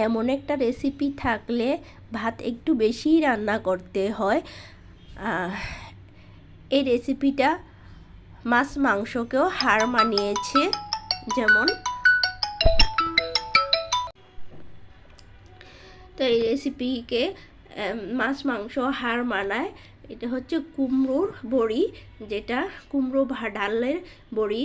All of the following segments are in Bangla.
এমন একটা রেসিপি থাকলে ভাত একটু বেশিই রান্না করতে হয়। এই রেসিপিটা মাছ মাংসকেও হার মানিয়েছে। যেমন তো এই রেসিপিকে মাছ মাংস হার মানায়। এটা হচ্ছে কুমড়োর বড়ি, যেটা কুমড়ো ডালের বড়ি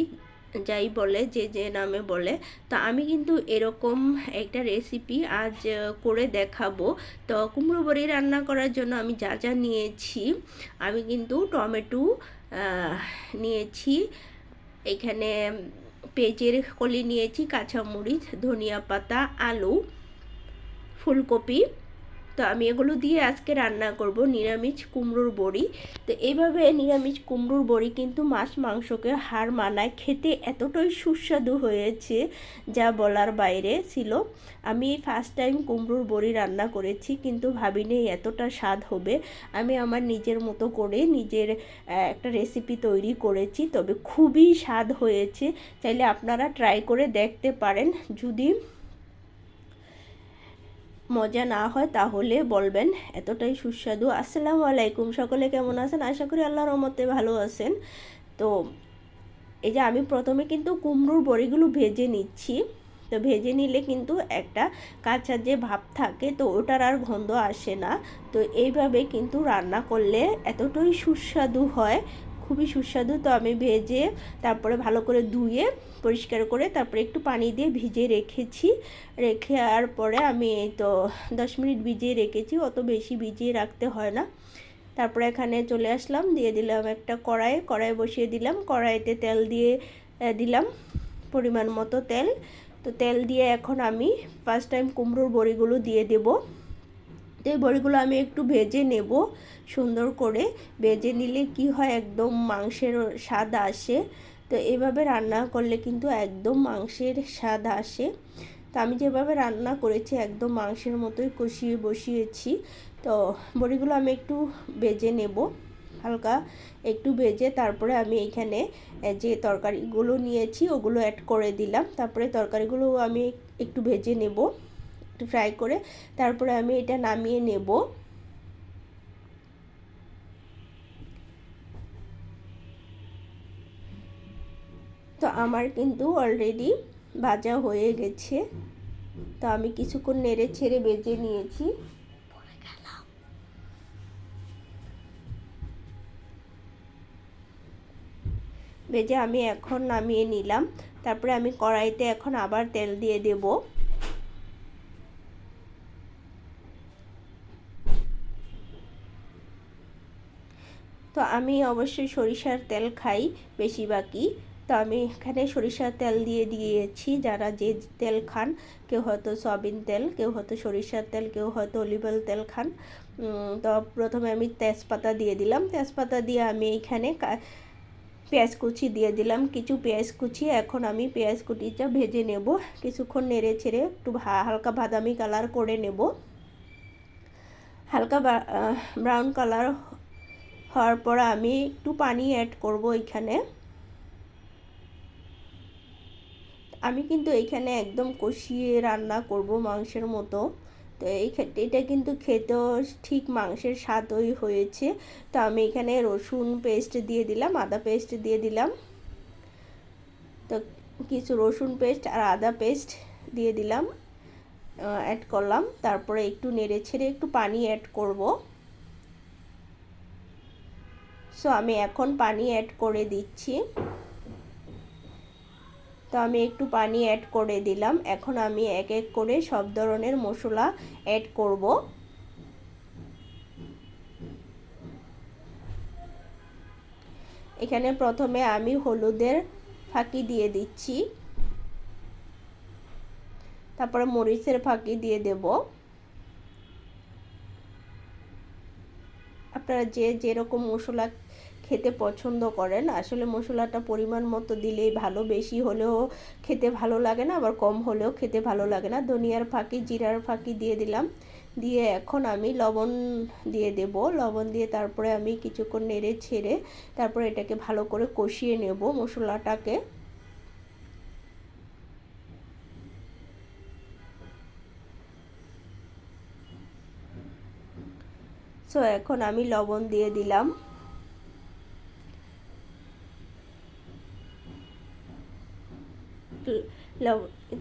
যাই বলে, যে যে নামে বলে। তো আমি কিন্তু এরকম একটা রেসিপি আজ করে দেখাবো। তো কুমড়ো বড়ি রান্না করার জন্য আমি যা যা নিয়েছি, আমি কিন্তু টমেটো নিয়েছি, এখানে পেঁয়াজের কলি নিয়েছি, কাঁচামরিচ, ধনিয়া পাতা, আলু, ফুলকপি। তো আমি এগুলো দিয়ে আজকে রান্না করব নিরামিষ কুমড়োর বড়ি। তো এইভাবে নিরামিষ কুমড়োর বড়ি কিন্তু মাছ মাংসকে হার মানায়। খেতে এতটাই সুস্বাদু হয়েছে যা বলার বাইরে ছিল। আমি ফার্স্ট টাইম কুমড়োর বড়ি রান্না করেছি, কিন্তু ভাবিনি এতটা স্বাদ হবে। আমি আমার নিজের মতো করে নিজের একটা রেসিপি তৈরি করেছি, তবে খুবই স্বাদ হয়েছে। চাইলে আপনারা ট্রাই করে দেখতে পারেন। যদি মজা না হয় তাহলে বলবেন, এতটাই সুস্বাদু। আসসালামু আলাইকুম, সকলে কেমন আছেন? আশা করি আল্লাহর রহমতে ভালো আছেন। তো এই যে আমি প্রথমে কিন্তু কুমড়োর বড়িগুলো ভেজে নিচ্ছি। তো ভেজে নিলে কিন্তু একটা কাঁচা যে ভাব থাকে, তো ওটার আর গন্ধ আসে না। তো এইভাবে কিন্তু রান্না করলে এতটাই সুস্বাদু হয়, খুবই সুস্বাদু। তো আমি ভেজে তারপরে ভালো করে ধুয়ে পরিষ্কার করে তারপরে একটু পানি দিয়ে ভিজে রেখেছি। রেখে আর পরে আমি তো 10 মিনিট ভিজিয়ে রেখেছি, অত বেশি ভিজিয়ে রাখতে হয় না। তারপরে এখানে চলে আসলাম, দিয়ে দিলাম একটা কড়াই বসিয়ে দিলাম। কড়াইতে তেল দিয়ে দিলাম পরিমাণ মতো তেল। তো তেল দিয়ে এখন আমি ফার্স্ট টাইম কুমড়োর বড়িগুলো দিয়ে দেব। তো এই বড়িগুলো আমি একটু ভেজে নেব সুন্দর করে। ভেজে নিলে কি হয়, একদম মাংসের স্বাদ আসে। তো এইভাবে রান্না করলে কিন্তু একদম মাংসের স্বাদ আসে। তো আমি যেভাবে রান্না করেছি একদম মাংসের মতোই কষিয়ে বসিয়েছি। তো বড়িগুলো আমি একটু ভেজে নেব, হালকা একটু ভেজে তারপরে আমি এইখানে যে তরকারিগুলো নিয়েছি ওগুলো অ্যাড করে দিলাম। তারপরে তরকারিগুলো আমি একটু ভেজে নেব, একটু ফ্রাই করে তারপরে আমি এটা নামিয়ে নেব। তো আমার কিন্তু অলরেডি ভাজা হয়ে গেছে। তো আমি কিছুক্ষণ নেড়ে ছেড়ে ভেজে নিয়েছি। ভেজে আমি এখন নামিয়ে নিলাম। তারপরে আমি কড়াইতে এখন আবার তেল দিয়ে দেব। তো আমি অবশ্যই সরিষার তেল খাই বেশিরভাগই। তো আমি এখানে সরিষার তেল দিয়ে দিয়েছি। যারা যে তেল খান, কেউ হয়তো সয়াবিন তেল, কেউ হয়তো সরিষার তেল, কেউ হয়তো অলিভ অয়েল তেল খান। তো প্রথমে আমি তেজপাতা দিয়ে দিলাম। তেজপাতা দিয়ে আমি এইখানে পেঁয়াজ কুচি দিয়ে দিলাম, কিছু পেঁয়াজ কুচি। এখন আমি পেঁয়াজ কুচিটা ভেজে নেব, কিছুক্ষণ নেড়ে ছেড়ে একটু হালকা বাদামি কালার করে নেব। হালকা ব্রাউন কালার হওয়ার পর আমি একটু পানি অ্যাড করব এখানে। আমি কিন্তু এখানে একদম কষিয়ে রান্না করব মাংসের মতো। তো এই ক্ষেত্রে এটা কিন্তু খেতেও ঠিক মাংসের স্বাদই হয়েছে। তো আমি এখানে রসুন পেস্ট দিয়ে দিলাম, আদা পেস্ট দিয়ে দিলাম। তো কিছু রসুন পেস্ট আর আদা পেস্ট দিয়ে দিলাম, অ্যাড করলাম। তারপরে একটু নেড়ে ছেড়ে একটু পানি অ্যাড করব। সো আমি এখন পানি অ্যাড করে দিচ্ছি। তো আমি একটু পানি অ্যাড করে দিলাম। এখন আমি এক এক করে সব ধরনের মশলা অ্যাড করব। এখানে প্রথমে আমি হলুদের ফাঁকি দিয়ে দিচ্ছি, তারপরে মরিচের ফাঁকি দিয়ে দেব। আপনারা যে যেরকম মশলা খেতে পছন্দ করেন, আসলে মশলাটা পরিমাণ মতো দিলেই ভালো। বেশি হলেও খেতে ভালো লাগে না, আবার কম হলেও খেতে ভালো লাগে না। ধনিয়ার ফাঁকি, জিরার ফাঁকি দিয়ে দিলাম। দিয়ে এখন আমি লবণ দিয়ে দেব। লবণ দিয়ে তারপরে আমি কিছুক্ষণ নেড়ে ছেড়ে তারপরে এটাকে ভালো করে কষিয়ে নেব মশলাটাকে। সো এখন আমি লবণ দিয়ে দিলাম।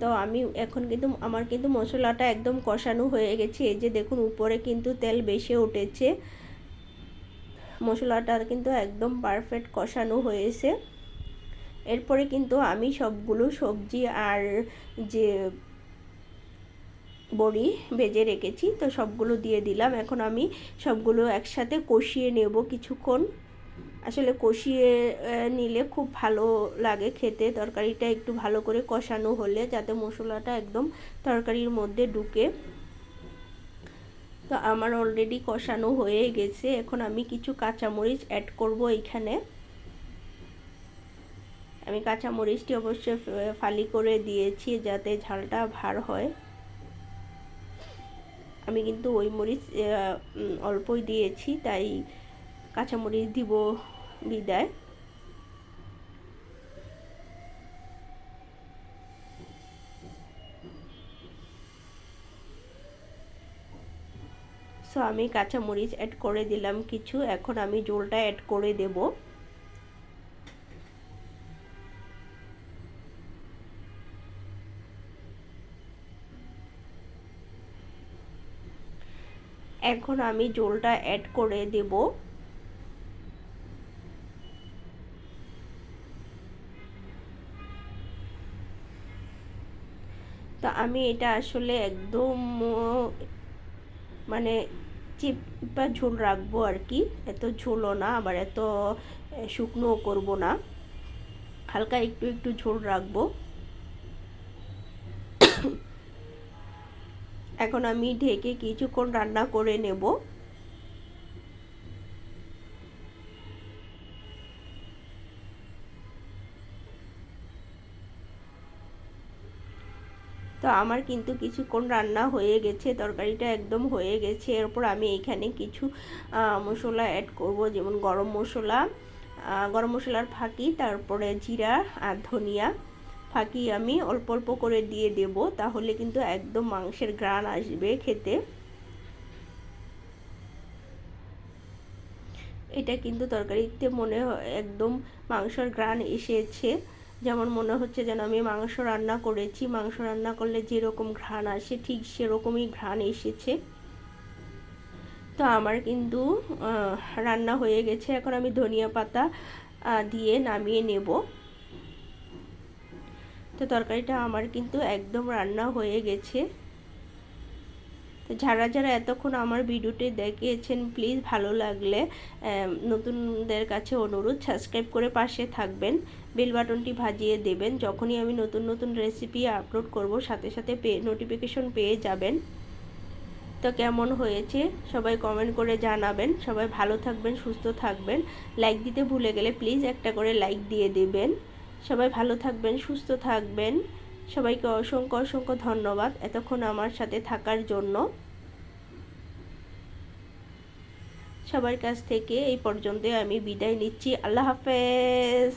তো আমি এখন কিন্তু আমার কিন্তু মশলাটা একদম কষানো হয়ে গেছে। এই যে দেখুন উপরে কিন্তু তেল বেশি উঠেছে, মশলাটা কিন্তু একদম পারফেক্ট কষানো হয়েছে। এরপরে কিন্তু আমি সবগুলো সবজি আর যে বড়ি ভেজে রেখেছি তো সবগুলো দিয়ে দিলাম। এখন আমি সবগুলো একসাথে কষিয়ে নেব কিছুক্ষণ। আসলে কষিয়ে নিলে খুব ভালো লাগে খেতে, তরকারিটা একটু ভালো করে কষানো হলে, যাতে মশলাটা একদম তরকারির মধ্যে ঢুকে। তো আমার অলরেডি কষানো হয়ে গেছে। এখন আমি কিছু কাঁচামরিচ অ্যাড করব এখানে। আমি কাঁচামরিচটি অবশ্যই ফালি করে দিয়েছি যাতে ঝালটা ভার হয়। আমি কিন্তু ওই মরিচ অল্পই দিয়েছি, তাই কাঁচামরিচ দিব বিদায়। সো আমি কাঁচামরিচ অ্যাড করে দিলাম কিছু। এখন আমি ঝোলটা অ্যাড করে দেব। এখন আমি ঝোলটা অ্যাড করে দেব। তো আমি এটা আসলে একদম মানে চিপা ঝোল রাখবো আর কি, এত ঝোলও না আবার এত শুকনোও করব না, হালকা একটু একটু ঝোল রাখবো। এখন আমি ঢেকে কিছুক্ষণ রান্না করে নেব। তো আমার কিন্তু কিছুক্ষণ রান্না হয়ে গেছে, তরকারিটা একদম হয়ে গেছে। এরপর আমি এখানে কিছু মশলা অ্যাড করব, যেমন গরম মশলার ফাঁকি, তারপরে জিরা আর ধনিয়া ফাঁকি আমি অল্প অল্প করে দিয়ে দেব, তাহলে কিন্তু একদম মাংসের ঘ্রাণ আসবে খেতে। এটা কিন্তু তরকারিতে মনে হয় একদম মাংসের ঘ্রাণ এসেছে, যেমন মনে হচ্ছে যেন আমি মাংস রান্না করেছি। মাংস রান্না করলে যেরকম ঘ্রাণ আসে ঠিক সেরকমই ঘ্রাণ এসেছে। তো আমার কিন্তু রান্না হয়ে গেছে। এখন আমি ধনিয়া পাতা দিয়ে নামিয়ে নেব। তো তরকারিটা আমার কিন্তু একদম রান্না হয়ে গেছে। তো যারা যারা এতক্ষণ আমার ভিডিওটি দেখেছেন, প্লিজ ভালো লাগলে নতুনদের কাছে অনুরোধ সাবস্ক্রাইব করে পাশে থাকবেন, বেল বাটনটি বাজিয়ে দেবেন। যখনই আমি নতুন নতুন রেসিপি আপলোড করব সাথে সাথে নোটিফিকেশন পেয়ে যাবেন। তো কেমন হয়েছে সবাই কমেন্ট করে জানাবেন। সবাই ভালো থাকবেন, সুস্থ থাকবেন। লাইক দিতে ভুলে গেলে প্লিজ একটা করে লাইক দিয়ে দেবেন। সবাই ভালো থাকবেন, সুস্থ থাকবেন। সবাইকে অসংখ্য অসংখ্য ধন্যবাদ এতক্ষণ আমার সাথে থাকার জন্য। সবার কাছ থেকে এই পর্যন্ত আমি বিদায় নিচ্ছি। আল্লাহ হাফেজ।